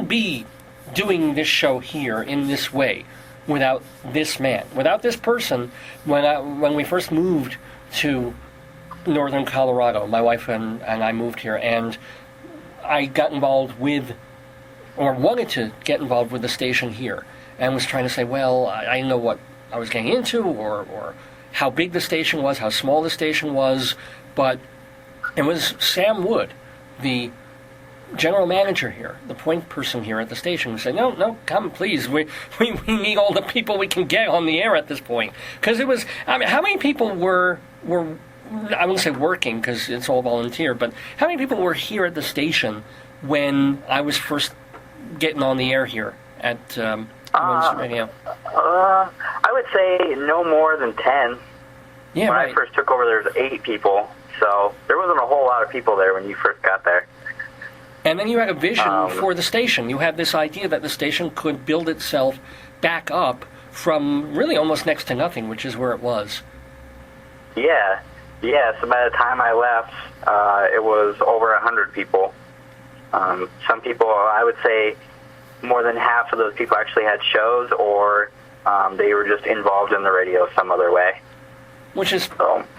be doing this show here in this way without this man, without this person. When we first moved to northern Colorado, my wife and I moved here, and I got involved with, or wanted to get involved with the station here, and was trying to say, well, I didn't know what I was getting into, or how big the station was, how small the station was, but it was Sam Wood, the general manager here, the point person here at the station, who said, no, come, please, we need all the people we can get on the air at this point. Because it was, I mean, how many people were I wouldn't say working, because it's all volunteer, but how many people were here at the station when I was first getting on the air here at UNC Radio? I would say no more than 10. Yeah, when right. I first took over, there was 8 people, so there wasn't a whole lot of people there when you first got there. And then you had a vision for the station. You had this idea that the station could build itself back up from really almost next to nothing, which is where it was. Yeah. So by the time I left, it was over 100 people. Some people, I would say, more than half of those people actually had shows, or they were just involved in the radio some other way. Which is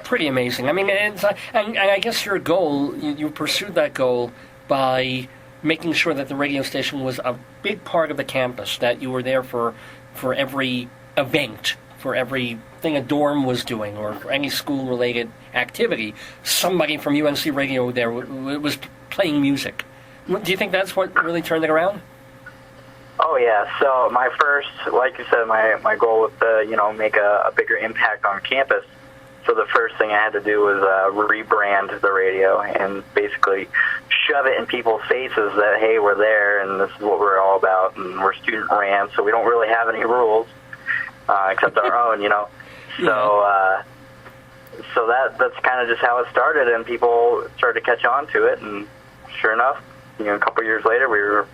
pretty amazing. I mean, and I guess your goal, you pursued that goal by making sure that the radio station was a big part of the campus, that you were there for every event, for everything a dorm was doing, or for any school-related activity. Somebody from UNC Radio there was playing music. Do you think that's what really turned it around? Oh, yeah. So my first, like you said, my goal was to, make a bigger impact on campus. So the first thing I had to do was rebrand the radio and basically shove it in people's faces that, hey, we're there and this is what we're all about, and we're student-ran, so we don't really have any rules except our own, So so that's kind of just how it started, and people started to catch on to it, and sure enough, a couple years later, we were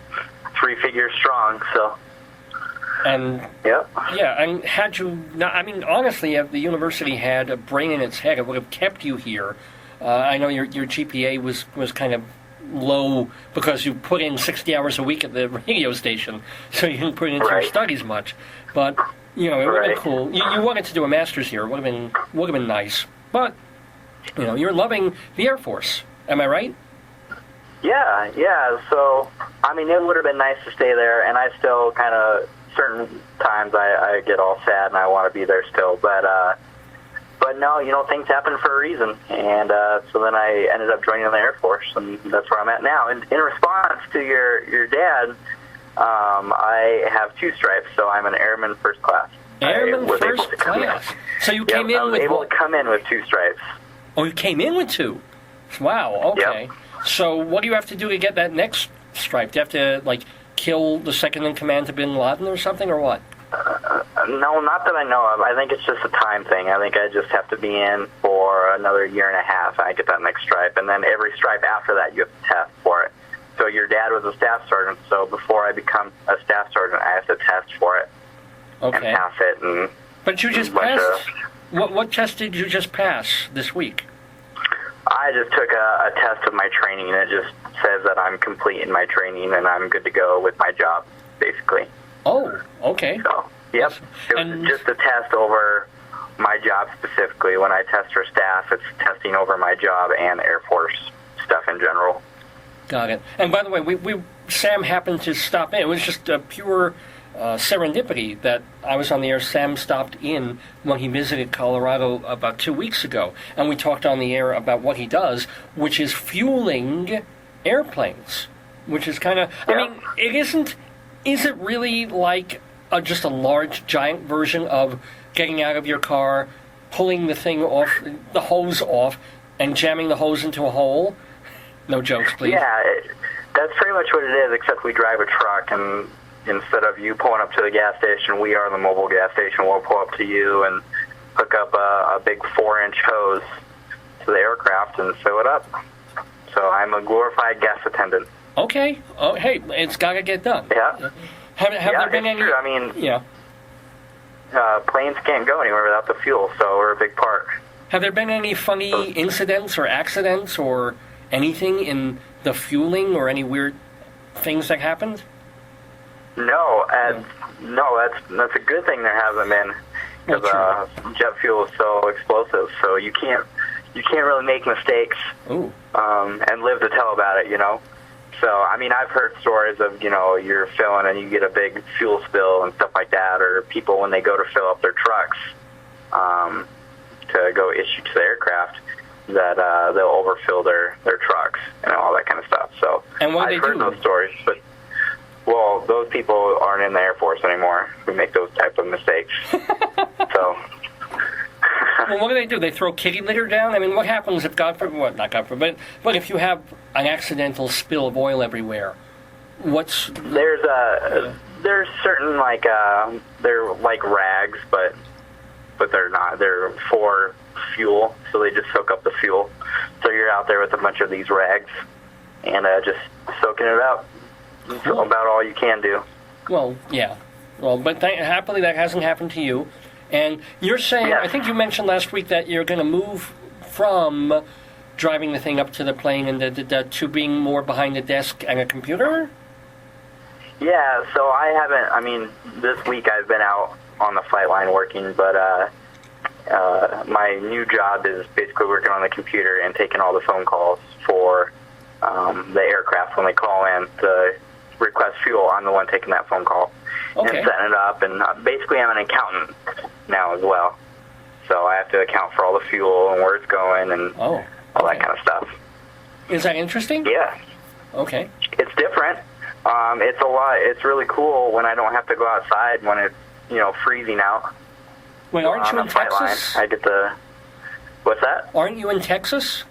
3 figures strong, so... And yep. Yeah, and had you not, I mean, honestly, if the university had a brain in its head, it would have kept you here. I know your GPA was kind of low because you put in 60 hours a week at the radio station, so you didn't put into your studies much. But it would have been cool. You wanted to do a master's here. It would have been nice. But you're loving the Air Force. Am I right? Yeah. So I mean, it would have been nice to stay there, and I still kind of. Certain times I get all sad and I want to be there still, but no, things happen for a reason, and so then I ended up joining the Air Force, and that's where I'm at now. And in response to your dad, I have 2 stripes, so I'm an airman first class. Airman first class. So you came in I was with able to come in with 2 stripes. Oh, you came in with 2. Wow. Okay. Yep. So what do you have to do to get that next stripe? Do you have to kill the second in command to Bin Laden or something, or what? No, not that I know of. I think it's just a time thing. I think I just have to be in for another year and a half, and I get that next stripe. And then every stripe after that, you have to test for it. So your dad was a staff sergeant, so before I become a staff sergeant, I have to test for it. Okay. And pass it. But you just passed. What test did you just pass this week? I just took a test of my training, and it just says that I'm complete in my training and I'm good to go with my job, basically. Oh, okay. So, yep. It was just a test over my job specifically. When I test for staff, it's testing over my job and Air Force stuff in general. Got it. And by the way, Sam happened to stop in. It was just a pure serendipity that I was on the air. Sam stopped in when he visited Colorado about 2 weeks ago, and we talked on the air about what he does, which is fueling airplanes, which is kind of, I mean, is it really like just a large, giant version of getting out of your car, pulling the thing off, the hose off, and jamming the hose into a hole? No jokes, please. Yeah, that's pretty much what it is, except we drive a truck, and instead of you pulling up to the gas station, we are the mobile gas station. We'll pull up to you and hook up a big 4-inch hose to the aircraft and fill it up. So I'm a glorified gas attendant. Okay. Oh, hey, it's got to get done. Yeah. Have there been any? True. I mean, yeah. Planes can't go anywhere without the fuel, so we're a big part. Have there been any funny incidents or accidents or anything in the fueling or any weird things that happened? No, that's a good thing there hasn't been, because jet fuel is so explosive. So you can't really make mistakes and live to tell about it. So I mean, I've heard stories of you're filling and you get a big fuel spill and stuff like that, or people when they go to fill up their trucks to go issue to the aircraft, that they'll overfill their trucks and all that kind of stuff. So I've heard those stories, but those people aren't in the Air Force anymore who make those type of mistakes. So. Well, what do? They throw kitty litter down? I mean, what happens if not God forbid, but if you have an accidental spill of oil everywhere? There's certain they're like rags, but they're not. They're for fuel, so they just soak up the fuel. So you're out there with a bunch of these rags and just soaking it up. That's about all you can do. Well, yeah. Well, but happily that hasn't happened to you. And you're saying, yes. I think you mentioned last week that you're going to move from driving the thing up to the plane and to being more behind the desk and a computer? Yeah, so this week I've been out on the flight line working, but my new job is basically working on the computer and taking all the phone calls for the aircraft when they call in to request fuel. I'm the one taking that phone call and setting it up, and basically I'm an accountant now as well. So I have to account for all the fuel and where it's going and all that kind of stuff. Is that interesting? Yeah. Okay. It's different. It's a lot. It's really cool when I don't have to go outside when it's freezing out. Wait, aren't you in Texas? I get to. What's that? Aren't you in Texas?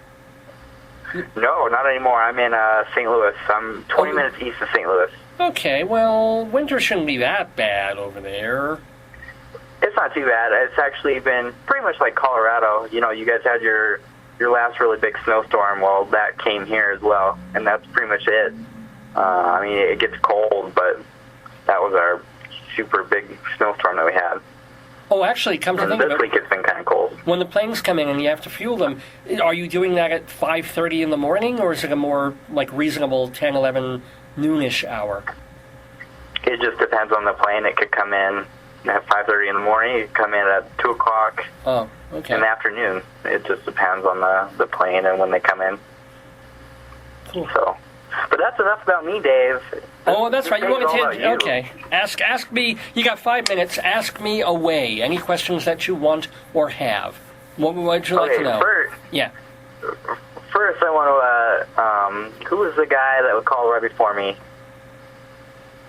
No, not anymore. I'm in St. Louis. I'm 20 minutes east of St. Louis. Okay, well, winter shouldn't be that bad over there. It's not too bad. It's actually been pretty much like Colorado. You guys had your last really big snowstorm. Well, that came here as well, and that's pretty much it. It gets cold, but that was our super big snowstorm that we had. Oh, actually, come to think of it, this week it's been kind of cold. When the planes come in and you have to fuel them, are you doing that at 5:30 in the morning, or is it a more reasonable 10, 11, noonish hour? It just depends on the plane. It could come in at 5:30 in the morning. It could come in at 2 o'clock in the afternoon. It just depends on the plane and when they come in. Cool. So, but that's enough about me, Dave. Oh, that's right. You want to okay. Ask me. You got 5 minutes. Ask me away. Any questions that you want or have. What would you like to know? First, I want to. Who was the guy that would call right before me?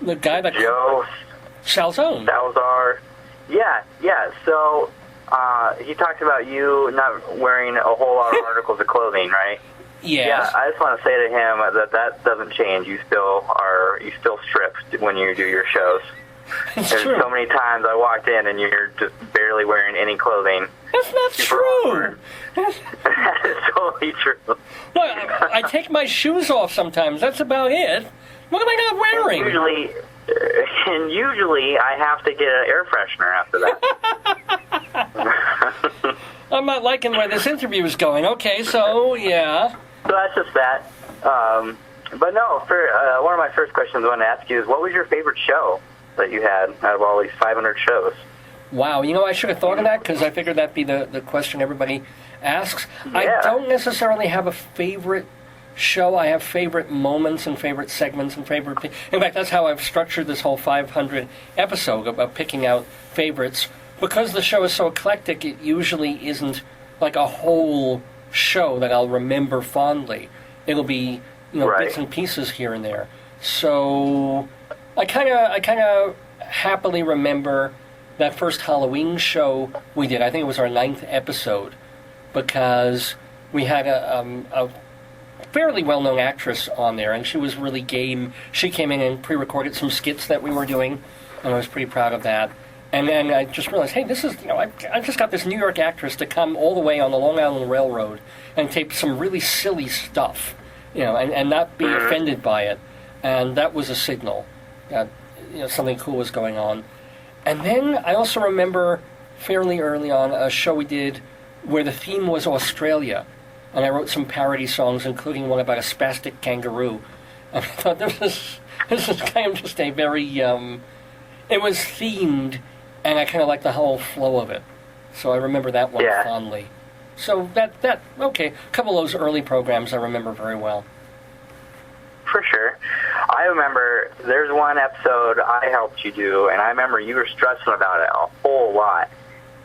The guy that Joe Salzone. Salazar. Yeah. So he talked about you not wearing a whole lot of articles of clothing, right? Yes. Yeah, I just want to say to him that doesn't change. You still stripped when you do your shows. It's There's true. so many times I walked in and you're just barely wearing any clothing. That's not true. That is totally true. Look, I take my shoes off sometimes. That's about it. What am I not wearing? Usually I have to get an air freshener after that. I'm not liking where this interview is going. Okay, so yeah. So that's just that. But no, for one of my first questions I want to ask you is, what was your favorite show that you had out of all these 500 shows? Wow, I should have thought of that because I figured that'd be the question everybody asks. Yeah. I don't necessarily have a favorite show. I have favorite moments and favorite segments and favorite... In fact, that's how I've structured this whole 500 episode, about picking out favorites. Because the show is so eclectic, it usually isn't like a whole show that I'll remember fondly. It'll be, bits and pieces here and there. So I kind of happily remember that first Halloween show we did. I think it was our 9th episode, because we had a fairly well-known actress on there, and she was really game. She came in and pre-recorded some skits that we were doing, and I was pretty proud of that. And then I just realized, hey, this is, I just got this New York actress to come all the way on the Long Island Railroad and tape some really silly stuff, and not be offended by it. And that was a signal that something cool was going on. And then I also remember fairly early on a show we did where the theme was Australia. And I wrote some parody songs, including one about a spastic kangaroo. And I thought this This is kind of just a very, it was themed, and I kind of liked the whole flow of it. So I remember that one fondly. So okay, a couple of those early programs I remember very well. For sure. I remember there's one episode I helped you do, and I remember you were stressing about it a whole lot.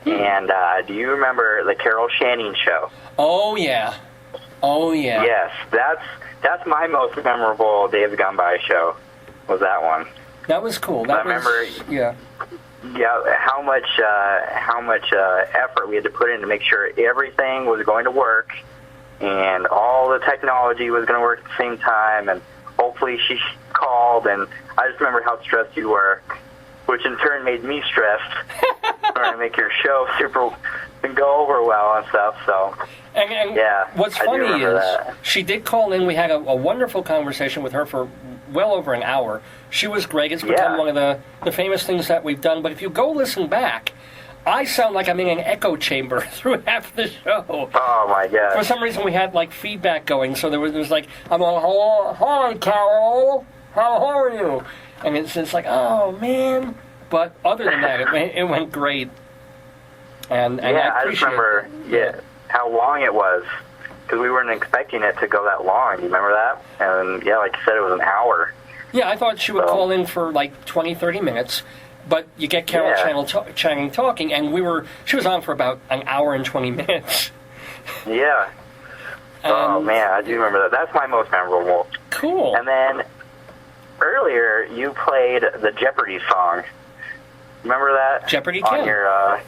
And do you remember the Carol Channing show? Oh, yeah. Oh, yeah. Yes, that's my most memorable Dave's Gone By show, was that one. That was cool. I remember, yeah, how much effort we had to put in to make sure everything was going to work, and all the technology was going to work at the same time, and hopefully she called, and I just remember how stressed you were, which in turn made me stressed, trying to make your show super and go over well and stuff. So, and what's funny is she did call in. We had a wonderful conversation with her for well over an hour. She was great. It's become one of the famous things that we've done. But if you go listen back, I sound like I'm in an echo chamber through half the show. Oh, my God. For some reason, we had, like, feedback going, so there was like, I'm like, hi, Carol, how are you? And it's like, oh, man. But other than that, it went great. And I just remember, how long it was, because we weren't expecting it to go that long. You remember that? And, like you said, it was an hour. Yeah, I thought she would call in for, like, 20, 30 minutes. But you get Carol Channing talking, and she was on for about an hour and 20 minutes. Yeah. Oh, man, I do remember that. That's my most memorable. Cool. And then earlier, you played the Jeopardy song. Remember that? Jeopardy on King. Your,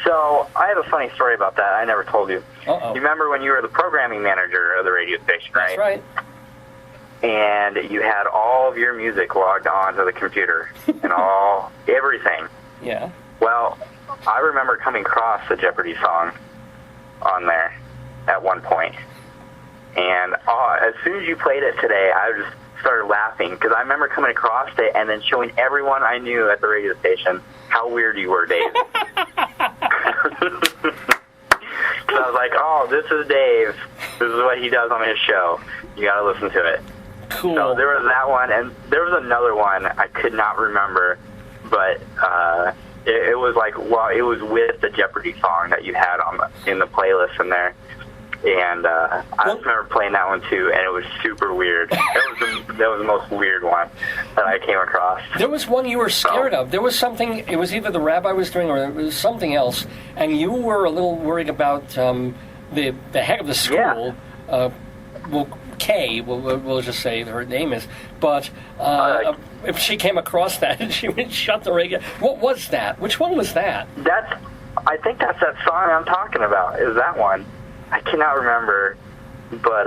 So I have a funny story about that. I never told you. Uh-oh. You remember when you were the programming manager of the radio station, right? That's right. And you had all of your music logged onto the computer and everything. Yeah. Well, I remember coming across the Jeopardy song on there at one point. And as soon as you played it today, I just started laughing because I remember coming across it and then showing everyone I knew at the radio station how weird you were, Dave. So I was like, oh, this is Dave. This is what he does on his show. You got to listen to it. Cool. So there was that one, and there was another one I could not remember, but it was like, well, it was with the Jeopardy song that you had in the playlist in there. And I just remember playing that one too, and it was super weird. That was the most weird one that I came across. There was one you were scared of. There was something, it was either the rabbi was doing or it was something else, and you were a little worried about the head of the school, Kay, we'll just say her name is, but if she came across that, she would shut the radio. What was that? Which one was that? I think that's that song I'm talking about, is that one. I cannot remember, but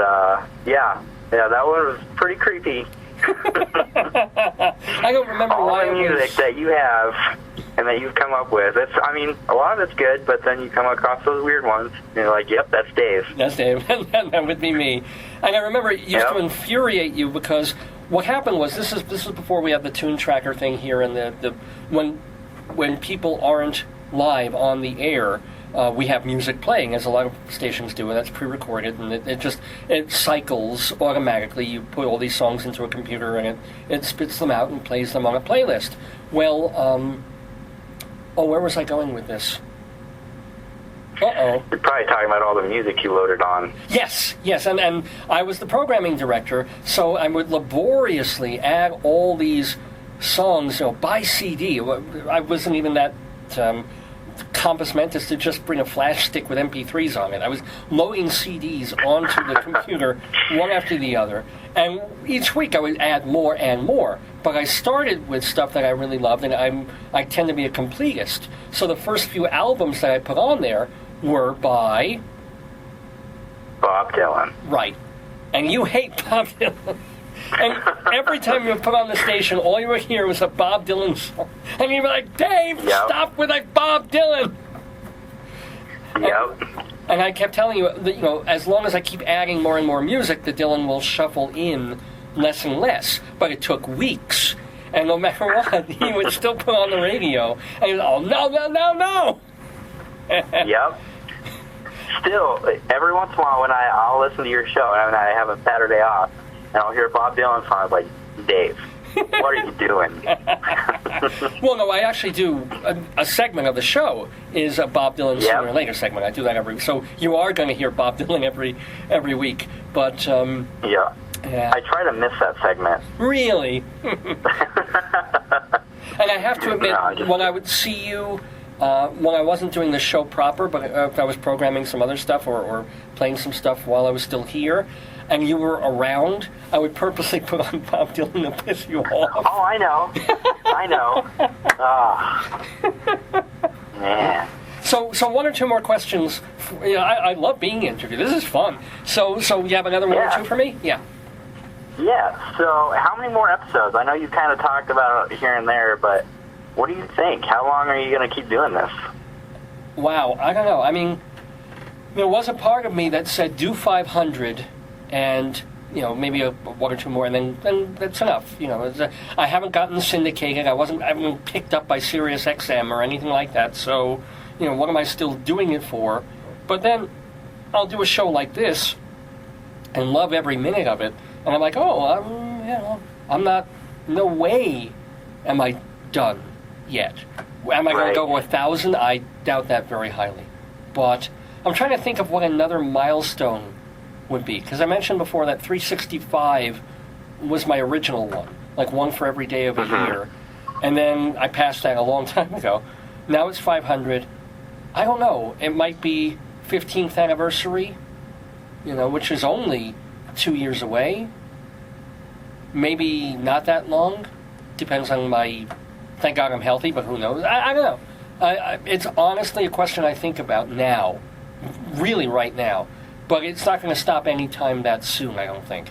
that one was pretty creepy. I don't remember all why the music that you have and that you've come up with. A lot of it's good, but then you come across those weird ones, and you're like, yep, that's Dave. That's Dave. That would be me. And I remember it used to infuriate you because what happened was this is before we had the tune tracker thing here, and the when people aren't live on the air. We have music playing, as a lot of stations do, and that's pre-recorded, and it cycles automatically. You put all these songs into a computer, and it spits them out and plays them on a playlist. Well, where was I going with this? Uh-oh. You're probably talking about all the music you loaded on. Yes, and I was the programming director, so I would laboriously add all these songs, by CD. I wasn't even that... compass mentis to just bring a flash stick with MP3s on it. I was loading CDs onto the computer one after the other, and each week I would add more and more. But I started with stuff that I really loved, and I tend to be a completist. So the first few albums that I put on there were by Bob Dylan. Right, and you hate Bob Dylan. And every time you would put on the station, all you would hear was a Bob Dylan song. And you'd be like, Dave, stop with that Bob Dylan! Yep. And I kept telling you that, as long as I keep adding more and more music, the Dylan will shuffle in less and less. But it took weeks. And no matter what, he would still put on the radio. And he was, oh, no! Yep. Still, every once in a while when I'll listen to your show, and I have a Saturday off, and I'll hear Bob Dylan song, like, Dave, what are you doing? Well, no, I actually do a segment of the show is a Bob Dylan Sooner or Later segment. I do that so you are going to hear Bob Dylan every week. But yeah, I try to miss that segment. Really? And I have to admit, when I would see you, when I wasn't doing the show proper, but if I was programming some other stuff or playing some stuff while I was still here, and you were around, I would purposely put on Bob Dylan to piss you off. Oh, I know. I know. Oh, man. So one or two more questions. I love being interviewed. This is fun. So you have another one or two for me? Yeah. Yeah. So how many more episodes? I know you kind of talked about it here and there, but what do you think? How long are you going to keep doing this? Wow. I don't know. I mean, there was a part of me that said do 500 and, maybe one or two more, and then that's enough. I haven't gotten syndicated. I haven't been picked up by Sirius XM or anything like that. So, what am I still doing it for? But then I'll do a show like this and love every minute of it. And I'm like, I'm not, no way am I done yet. Am I going to go to 1,000? I doubt that very highly. But I'm trying to think of what another milestone would be. Because I mentioned before that 365 was my original one. Like one for every day of a year. And then I passed that a long time ago. Now it's 500. I don't know. It might be 15th anniversary, which is only 2 years away. Maybe not that long. Depends on thank God I'm healthy, but who knows? I don't know. It's honestly a question I think about now. Really right now. But it's not going to stop any time that soon, I don't think.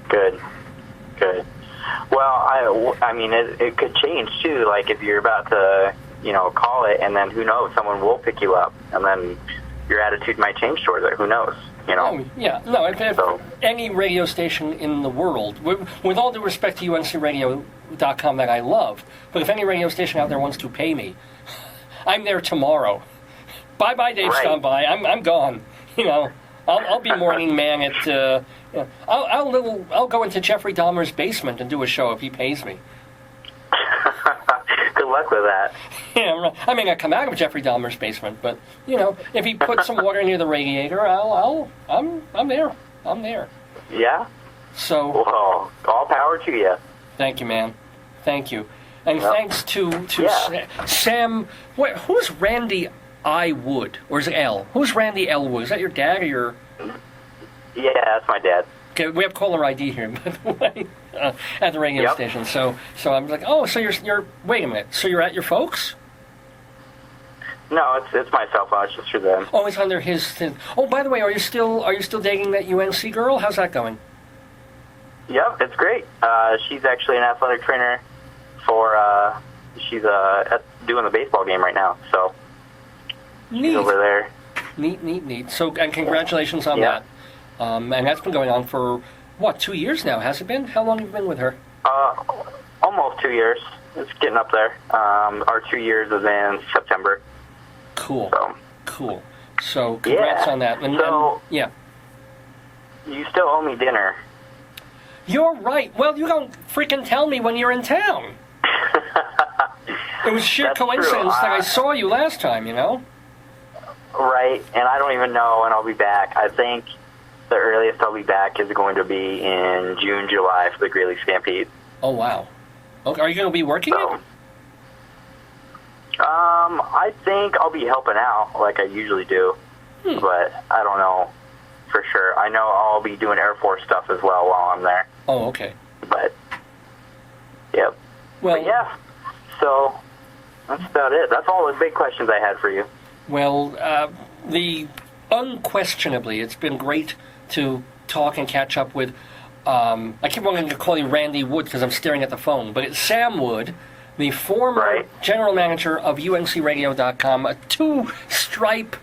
Good. Well, I mean, it could change, too. Like, if you're about to, call it, and then who knows, someone will pick you up, and then your attitude might change towards it. Who knows? Oh, yeah. No, if any radio station in the world, with all due respect to UNCRadio.com that I love, but if any radio station out there wants to pay me, I'm there tomorrow. Bye-bye, Dave Stoneby. I'm gone. I'll be morning man at. I'll go into Jeffrey Dahmer's basement and do a show if he pays me. Good luck with that. Yeah, I mean, I come out of Jeffrey Dahmer's basement, but if he puts some water near the radiator, I'm there. I'm there. Yeah. So. Well, all power to you. Thank you, man. Thank you, and thanks to Sam. Who's Randy I. Wood, or is it L? Who's Randy L. Wood? Is that your dad or your? Yeah, that's my dad. Okay, we have caller ID here, by the way, at the radio station. So I'm like, so you're. Wait a minute. So you're at your folks? No, it's my cell phone. It's just through them. Oh, it's under his thing. Oh, by the way, are you still dating that UNC girl? How's that going? Yep, it's great. She's actually an athletic trainer she's doing the baseball game right now. So neat. She's over there. Neat. So, and congratulations on that. And that's been going on for, 2 years now, has it been? How long have you been with her? Almost 2 years. It's getting up there. Our 2 years is in September. Cool. So, congrats on that. You still owe me dinner. You're right. Well, you don't freaking tell me when you're in town. It was sheer coincidence that I saw you last time, Right, and I don't even know when I'll be back. I think the earliest I'll be back is going to be in June, July for the Greeley Stampede. Oh, wow. Okay, are you going to be working it? I think I'll be helping out like I usually do, but I don't know for sure. I know I'll be doing Air Force stuff as well while I'm there. Oh, okay. But, yep. Well, but yeah, so that's about it. That's all the big questions I had for you. Well, unquestionably, it's been great to talk and catch up with. I keep wanting to call you Randy Wood because I'm staring at the phone, but it's Sam Wood, the former general manager of UNCRadio.com, a two-stripe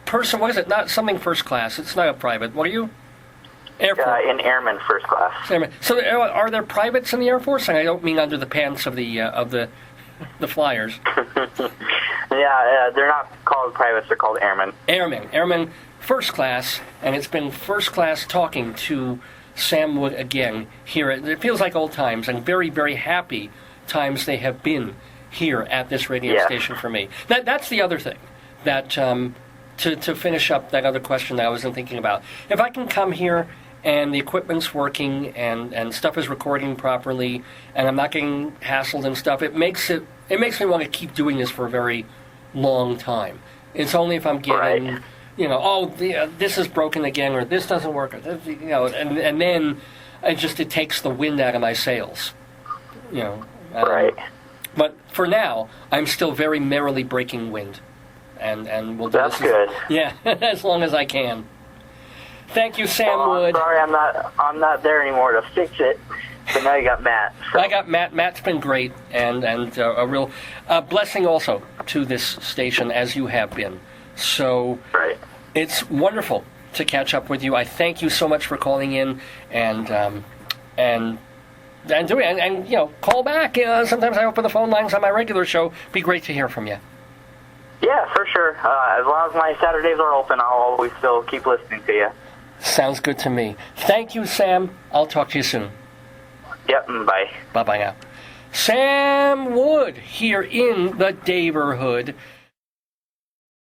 person. What is it? Not something first class. It's not a private. What are you? Air Force. An airman first class. Airman. So, are there privates in the Air Force? And I don't mean under the pants of the flyers. Yeah, they're not called privates. They're called airmen. Airmen first class, and it's been first class talking to Sam Wood again here. It feels like old times, and very, very happy times they have been here at this radio station for me. That's the other thing that to finish up that other question that I wasn't thinking about. If I can come here and the equipment's working and stuff is recording properly and I'm not getting hassled and stuff, it makes me want to keep doing this for a very long time. It's only if I'm getting, this is broken again, or this doesn't work, or this, and then it takes the wind out of my sails. Right. But for now, I'm still very merrily breaking wind, and we'll do That's this. good. Yeah, as long as I can. Thank you, Sam Wood. Sorry, I'm not there anymore to fix it. But now you got Matt. So. I got Matt. Matt's been great, and a real blessing also to this station, as you have been. So right. It's wonderful to catch up with you. I thank you so much for calling in and doing it. And call back. Sometimes I open the phone lines on my regular show. Be great to hear from you. Yeah, for sure. As long as my Saturdays are open, I'll always still keep listening to you. Sounds good to me. Thank you, Sam. I'll talk to you soon. Yep, bye. Bye-bye now. Sam Wood here in the neighborhood.